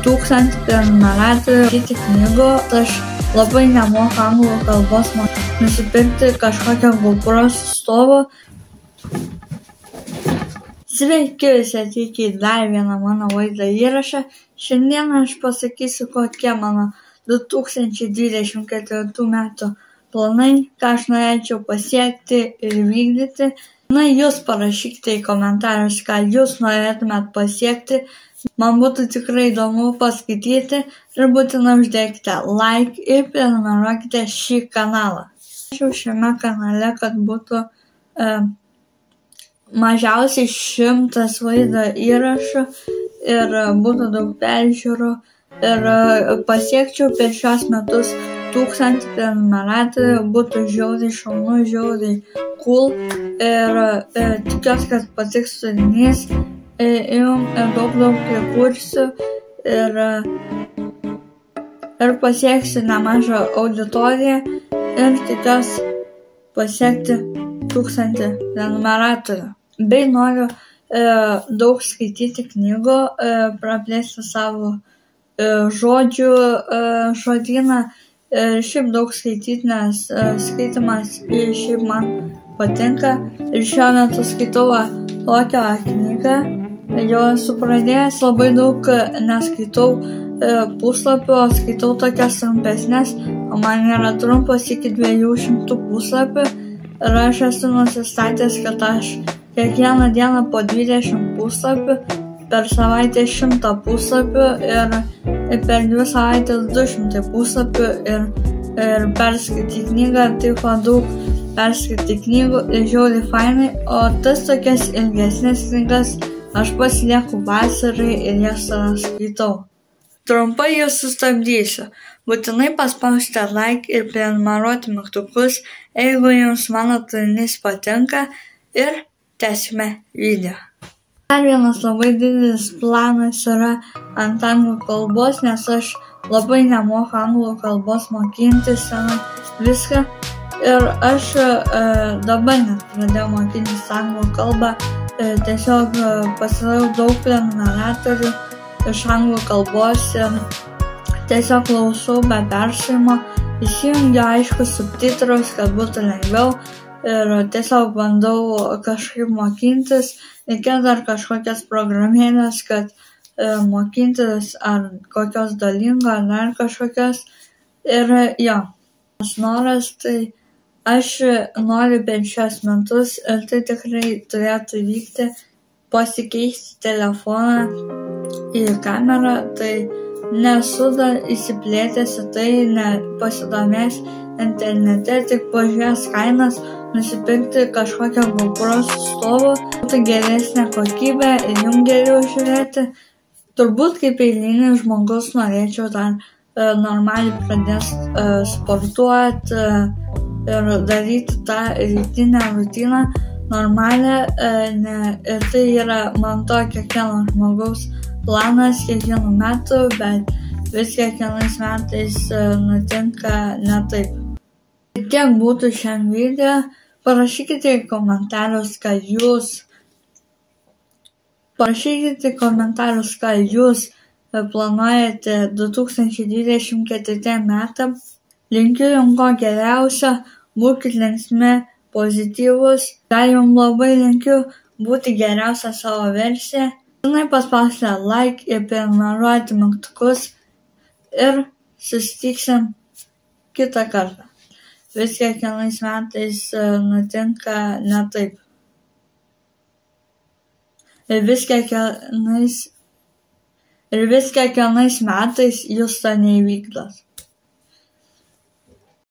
1000 prenumeratorių skaityti knygų. Aš labai nemoku anglų kalbos, nusipirkti kažkokią kultūros atstovą. Sveiki visi atvykę į dar vieną mano vaizdo įrašą. Šiandien aš pasakysiu, kokie mano 2024 metų planai, ką aš norėčiau pasiekti ir vykdyti. Jūs parašykite į komentarus, ką jūs norėtumėt pasiekti. Man būtų tikrai įdomu paskaityti ir būtinai uždėkite like ir prenumeruokite šį kanalą. Šiame kanale, kad būtų mažiausiai 100 vaizdo įrašų ir būtų daug peržiūrų ir pasiekčiau per šios metus 1000 prenumeratorių, būtų žiauriai šaunu, žiauriai cool ir tikiuosi, kad patiks turinys ir daug prikursiu ir pasieksiu nemažą auditoriją ir tikiuosi pasiekti 1000 prenumeratorių. Bei noriu daug skaityti knygų, praplėsti savo žodyną. Šiaip daug skaityti, nes skaitimas šiaip man patinka. Ir šiuo metu skaitau tokią knygą. Jau esu pradėjęs, labai daug neskaitau puslapių, o skaitau tokias trumpesnės, o man yra trumpas iki 200 puslapių. Ir aš esu nusistatęs, kad aš kiekvieną dieną po 20 puslapių, per savaitę 100 puslapių ir per 2 savaitės 200 puslapių ir perskaityti knygą, taip daug perskaityti knygų ir žiauriai fainai, o tas tokias ilgesnės knygas aš pasilieku vasarai ir jas skaitau. Trumpai jūs sustabdysiu. Būtinai paspauskite like ir prenumeruoti mygtukus, jeigu jums mano turinys patinka, ir tęsime video. Dar vienas labai didelis planas yra ant anglų kalbos, nes aš labai nemoku anglų kalbos mokintis viską. Ir aš dabar net pradėjau mokintis anglų kalbą, tiesiog pasidariau daug prenumeratorių iš anglų kalbos ir tiesiog klausau be persijimo, įsijungiu aišku subtitrus, kad būtų lengviau ir tiesiog bandau kažkaip mokintis. Reikia dar kažkokias programėlės, kad mokintis ar kokios Duolingo ar dar kažkokios. Ir jo, noras, tai aš noriu per šios metus ir tai tikrai turėtų vykti, pasikeisti telefoną į kamerą. Tai nesu dar įsiplėtęs į tai, nepasidomės internete, tik pažiūrės kainas, nusipirkti kažkokią GoPros atstovą, būtų geresnė kokybė ir jums geriau žiūrėti. Turbūt kaip eilinis žmogus norėčiau dar normaliai pradėti sportuoti ir daryti tą rytinę rutiną normalią, ir tai yra man to kiekvieno žmogaus planas kiekvienų metų, bet vis kiekvienais metais nutinka ne taip. Tiek būtų šiam video. Parašykite į komentarus, ką jūs planuojate 2024 metam. Linkiu jums ko geriausio, būkite linksmi, pozityvūs. Dar jums labai linkiu būti geriausia savo versija. Paspauskite like ir prenumeruoti mygtukus ir susitiksim kitą kartą. Vis kiekvienais metais nutinka ne taip. Ir vis kiekvienais metais jūs to neįvykdot.